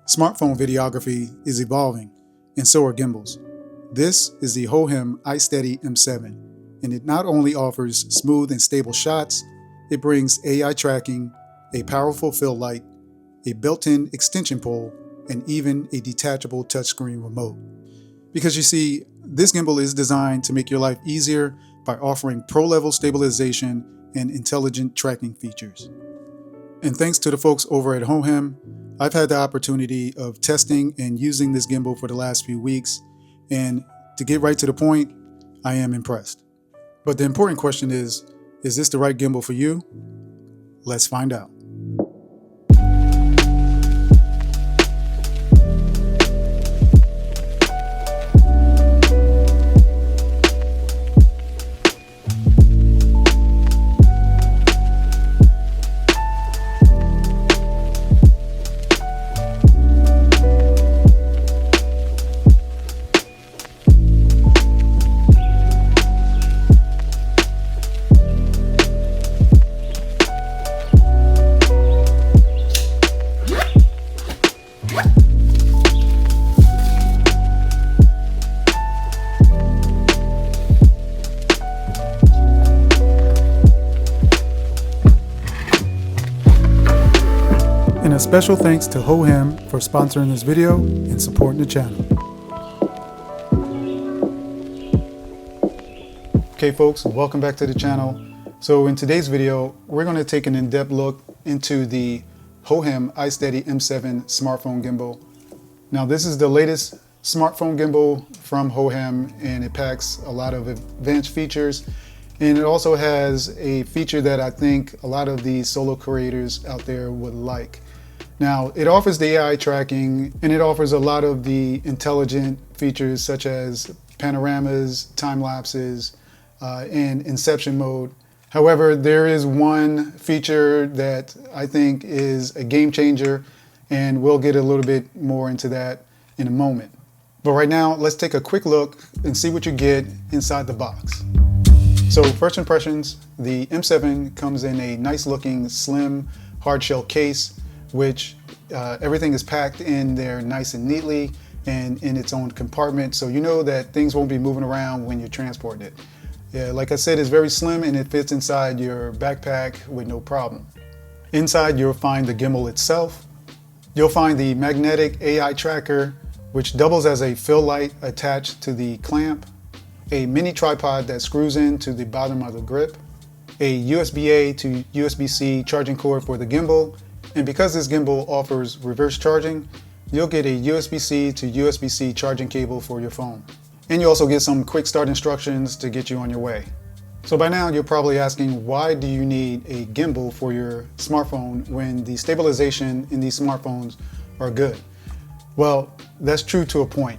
Smartphone videography is evolving, and so are gimbals. This is the Hohem iSteady M7, and it not only offers smooth and stable shots, it brings AI tracking, a powerful fill light, a built-in extension pole, and even a detachable touchscreen remote. Because you see, this gimbal is designed to make your life easier by offering pro-level stabilization and intelligent tracking features. And thanks to the folks over at Hohem, I've had the opportunity of testing and using this gimbal for the last few weeks, and to get right to the point, I am impressed. But the important question is this the right gimbal for you? Let's find out. And a special thanks to Hohem for sponsoring this video and supporting the channel. Okay folks, welcome back to the channel. So in today's video, we're going to take an in-depth look into the Hohem iSteady M7 smartphone gimbal. Now this is the latest smartphone gimbal from Hohem, and it packs a lot of advanced features. And it also has a feature that I think a lot of the solo creators out there would like. Now, it offers the AI tracking, and it offers a lot of the intelligent features such as panoramas, time lapses, and inception mode. However, there is one feature that I think is a game changer, and we'll get a little bit more into that in a moment. But right now, let's take a quick look and see what you get inside the box. So first impressions, the M7 comes in a nice looking slim hard shell case, which everything is packed in there nice and neatly and in its own compartment, so you know that things won't be moving around when you're transporting it. Yeah, like I said, it's very slim and it fits inside your backpack with no problem. Inside you'll find the gimbal itself. You'll find the magnetic AI tracker, which doubles as a fill light attached to the clamp, a mini tripod that screws into the bottom of the grip, a USB-A to USB-C charging cord for the gimbal. And because this gimbal offers reverse charging, you'll get a USB-C to USB-C charging cable for your phone. And you also get some quick start instructions to get you on your way. So by now you're probably asking, why do you need a gimbal for your smartphone when the stabilization in these smartphones are good? Well, that's true to a point.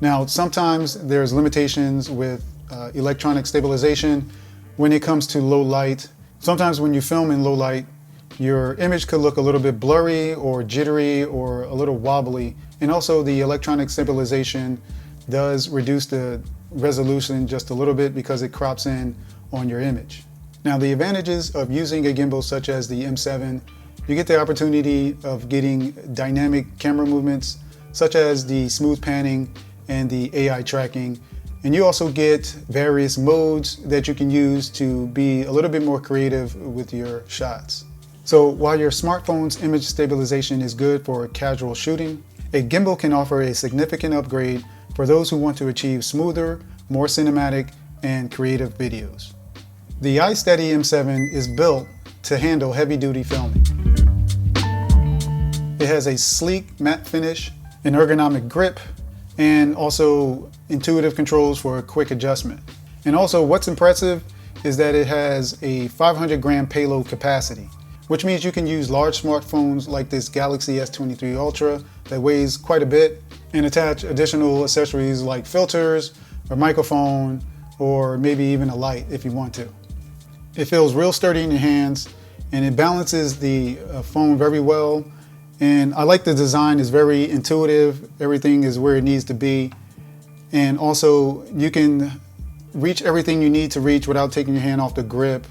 Now, sometimes there's limitations with electronic stabilization when it comes to low light. Sometimes when you film in low light, your image could look a little bit blurry or jittery or a little wobbly. And also the electronic stabilization does reduce the resolution just a little bit because it crops in on your image. Now the advantages of using a gimbal such as the M7, you get the opportunity of getting dynamic camera movements such as the smooth panning and the AI tracking. And you also get various modes that you can use to be a little bit more creative with your shots. So while your smartphone's image stabilization is good for casual shooting, a gimbal can offer a significant upgrade for those who want to achieve smoother, more cinematic, and creative videos. The iSteady M7 is built to handle heavy-duty filming. It has a sleek matte finish, an ergonomic grip, and also intuitive controls for a quick adjustment. And also what's impressive is that it has a 500-gram payload capacity, which means you can use large smartphones like this Galaxy S23 Ultra that weighs quite a bit and attach additional accessories like filters, a microphone, or maybe even a light if you want to. It feels real sturdy in your hands, and it balances the phone very well. And I like the design, is very intuitive. Everything is where it needs to be. And also you can reach everything you need to reach without taking your hand off the grip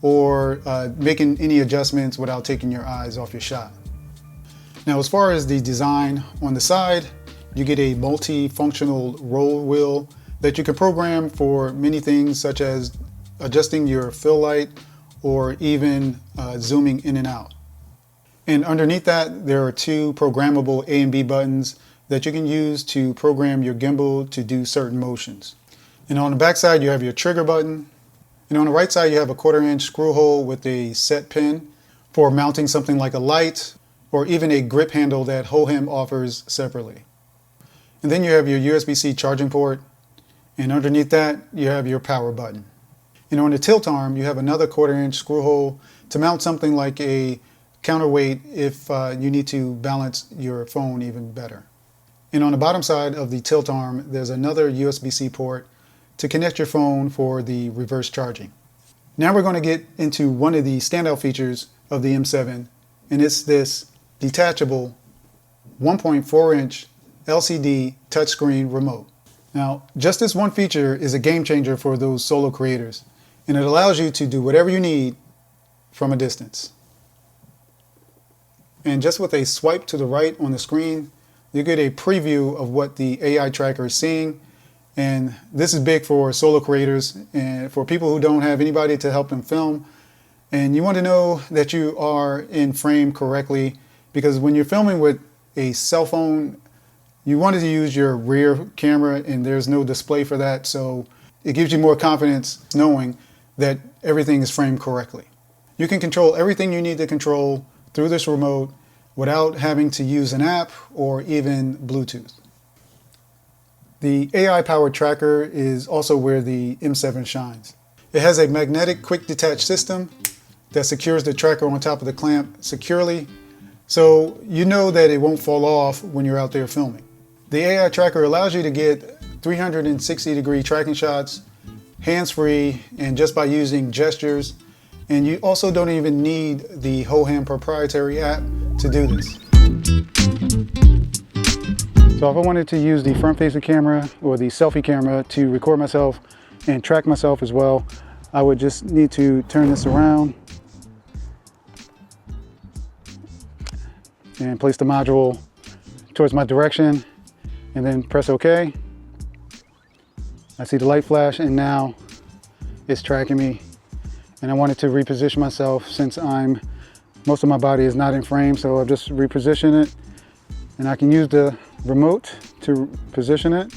or making any adjustments without taking your eyes off your shot. Now, as far as the design, on the side, you get a multifunctional roll wheel that you can program for many things, such as adjusting your fill light or even zooming in and out. And underneath that, there are two programmable A and B buttons that you can use to program your gimbal to do certain motions. And on the back side, you have your trigger button. And on the right side, you have a 1/4" screw hole with a set pin for mounting something like a light or even a grip handle that Hohem offers separately. And then you have your USB-C charging port. And underneath that, you have your power button. And on the tilt arm, you have another 1/4" screw hole to mount something like a counterweight if you need to balance your phone even better. And on the bottom side of the tilt arm, there's another USB-C port to connect your phone for the reverse charging. Now we're going to get into one of the standout features of the M7, and it's this detachable 1.4" LCD touchscreen remote. Now, just this one feature is a game changer for those solo creators, and it allows you to do whatever you need from a distance. And just with a swipe to the right on the screen, you get a preview of what the AI tracker is seeing. And this is big for solo creators and for people who don't have anybody to help them film. And you want to know that you are in frame correctly, because when you're filming with a cell phone, you wanted to use your rear camera and there's no display for that. So it gives you more confidence knowing that everything is framed correctly. You can control everything you need to control through this remote without having to use an app or even Bluetooth. The AI-powered tracker is also where the M7 shines. It has a magnetic quick detach system that secures the tracker on top of the clamp securely, so you know that it won't fall off when you're out there filming. The AI tracker allows you to get 360-degree tracking shots, hands-free, and just by using gestures. And you also don't even need the Hohem proprietary app to do this. So if I wanted to use the front-facing camera or the selfie camera to record myself and track myself as well, I would just need to turn this around and place the module towards my direction and then press OK. I see the light flash and now it's tracking me. And I wanted to reposition myself since most of my body is not in frame, so I'll just reposition it. And I can use the remote to position it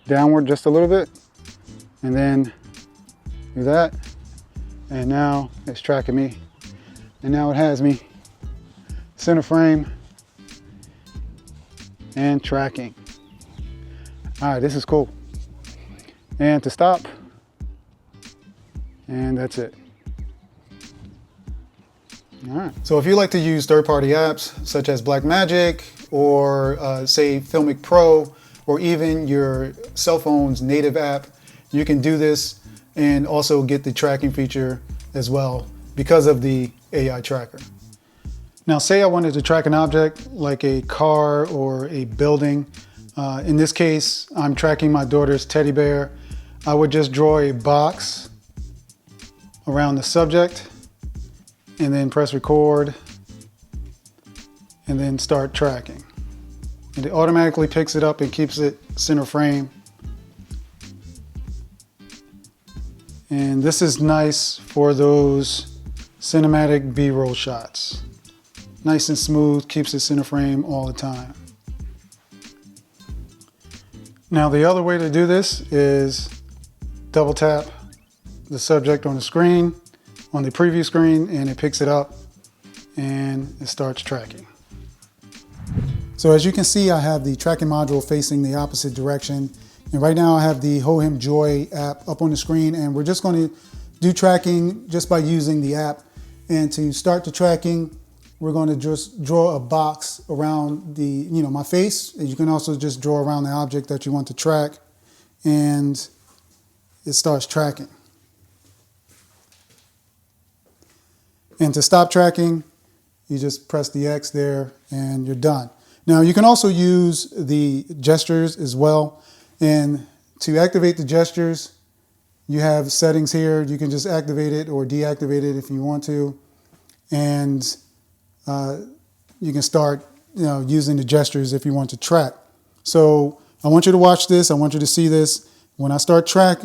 downward just a little bit, and then do that. And now it's tracking me. And now it has me center frame and tracking. All right, this is cool. And to stop, and that's it. All right. So if you like to use third-party apps such as Blackmagic or say Filmic Pro or even your cell phone's native app, you can do this and also get the tracking feature as well because of the AI tracker. Now say I wanted to track an object like a car or a building. In this case, I'm tracking my daughter's teddy bear. I would just draw a box around the subject and then press record and then start tracking. And it automatically picks it up and keeps it center frame. And this is nice for those cinematic B-roll shots. Nice and smooth, keeps it center frame all the time. Now the other way to do this is double tap the subject on the screen, on the preview screen, and it picks it up and it starts tracking. So as you can see, I have the tracking module facing the opposite direction. And right now I have the Hohem Joy app up on the screen, and we're just going to do tracking just by using the app. And to start the tracking, we're going to just draw a box around my face. And you can also just draw around the object that you want to track, and it starts tracking. And to stop tracking, you just press the X there and you're done. Now you can also use the gestures as well. And to activate the gestures, you have settings here. You can just activate it or deactivate it if you want to. And you can start using the gestures if you want to track. So I want you to watch this. I want you to see this. When I start trying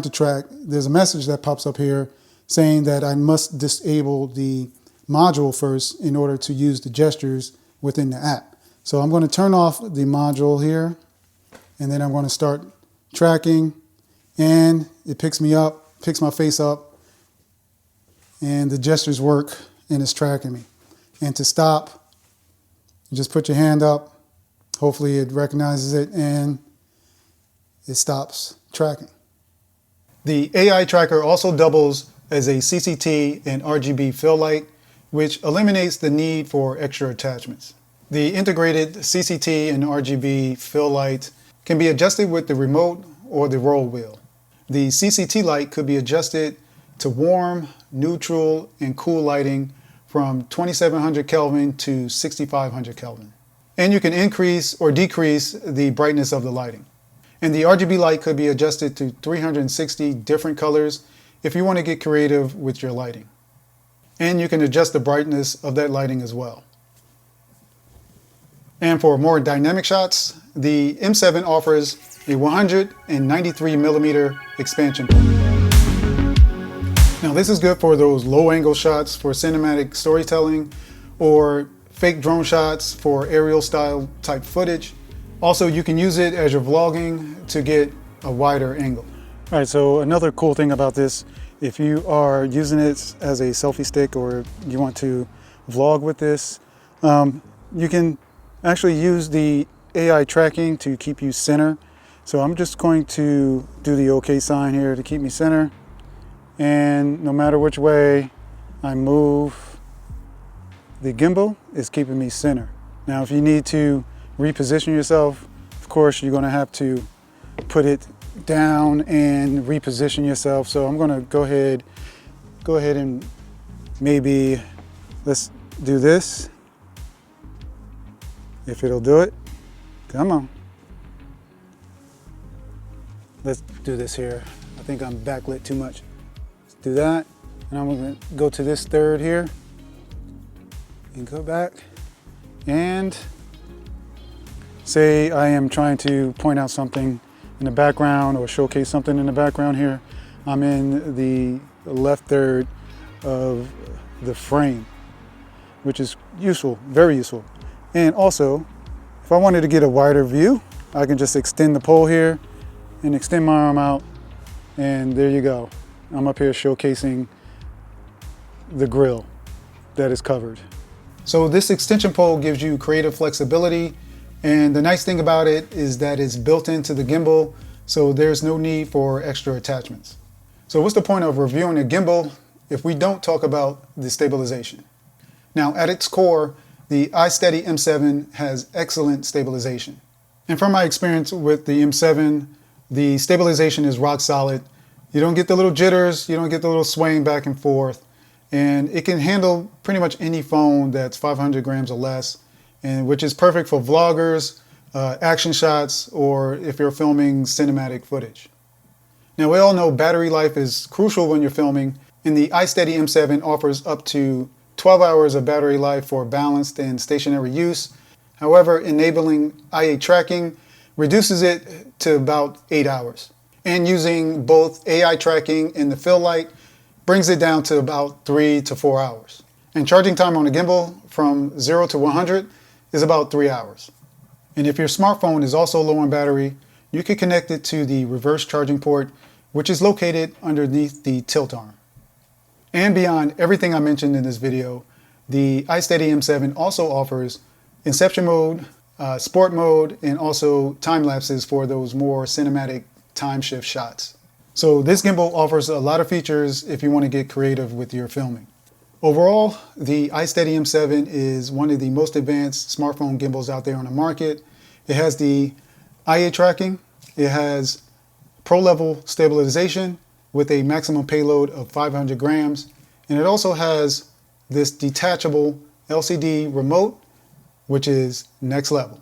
to track, there's a message that pops up here saying that I must disable the module first in order to use the gestures within the app. So I'm going to turn off the module here, and then I'm going to start tracking, and it picks me up, picks my face up, and the gestures work, and it's tracking me. And to stop, you just put your hand up. Hopefully it recognizes it, and it stops tracking. The AI tracker also doubles as a CCT and RGB fill light, which eliminates the need for extra attachments. The integrated CCT and RGB fill light can be adjusted with the remote or the roll wheel. The CCT light could be adjusted to warm, neutral, and cool lighting from 2700 Kelvin to 6500 Kelvin. And you can increase or decrease the brightness of the lighting. And the RGB light could be adjusted to 360 different colors if you want to get creative with your lighting. And you can adjust the brightness of that lighting as well. And for more dynamic shots, the M7 offers a 193 millimeter expansion point. Now this is good for those low angle shots for cinematic storytelling, or fake drone shots for aerial style type footage. Also, you can use it as you're vlogging to get a wider angle. All right, so another cool thing about this, if you are using it as a selfie stick or you want to vlog with this, you can actually use the AI tracking to keep you center. So I'm just going to do the OK sign here to keep me center. And no matter which way I move, the gimbal is keeping me center. Now, if you need to reposition yourself, of course, you're going to have to put it down and reposition yourself. So I'm going to go ahead and maybe let's do this. If it'll do it, come on. Let's do this here. I think I'm backlit too much. Let's do that. And I'm going to go to this third here and go back. And say I am trying to point out something in the background or showcase something in the background here. I'm in the left third of the frame, which is useful, very useful. And also, if I wanted to get a wider view, I can just extend the pole here and extend my arm out, and there you go. I'm up here showcasing the grill that is covered. So this extension pole gives you creative flexibility, and the nice thing about it is that it's built into the gimbal, so there's no need for extra attachments. So what's the point of reviewing a gimbal if we don't talk about the stabilization? Now, at its core, the iSteady M7 has excellent stabilization. And from my experience with the M7, the stabilization is rock solid. You don't get the little jitters, you don't get the little swaying back and forth, and it can handle pretty much any phone that's 500 grams or less, and which is perfect for vloggers, action shots, or if you're filming cinematic footage. Now, we all know battery life is crucial when you're filming, and the iSteady M7 offers up to 12 hours of battery life for balanced and stationary use. However, enabling IA tracking reduces it to about 8 hours. And using both AI tracking and the fill light brings it down to about 3 to 4 hours. And charging time on a gimbal from 0 to 100 is about 3 hours. And if your smartphone is also low on battery, you can connect it to the reverse charging port, which is located underneath the tilt arm. And beyond everything I mentioned in this video, the iSteady M7 also offers Inception mode, Sport mode, and also time lapses for those more cinematic time shift shots. So this gimbal offers a lot of features if you want to get creative with your filming. Overall, the iSteady M7 is one of the most advanced smartphone gimbals out there on the market. It has the IA tracking, it has pro level stabilization with a maximum payload of 500 grams, and it also has this detachable LCD remote, which is next level.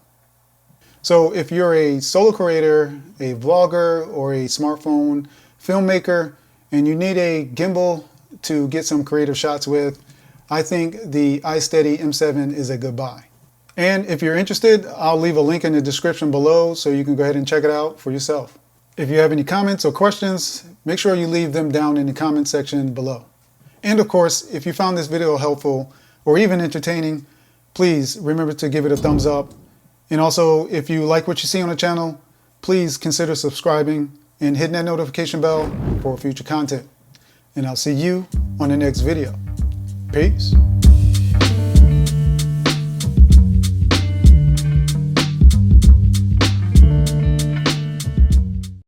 So if you're a solo creator, a vlogger, or a smartphone filmmaker, and you need a gimbal to get some creative shots with, I think the iSteady M7 is a good buy. And if you're interested, I'll leave a link in the description below so you can go ahead and check it out for yourself. If you have any comments or questions, make sure you leave them down in the comment section below. And of course, if you found this video helpful or even entertaining, please remember to give it a thumbs up. And also, if you like what you see on the channel, please consider subscribing and hitting that notification bell for future content. And I'll see you on the next video. Peace.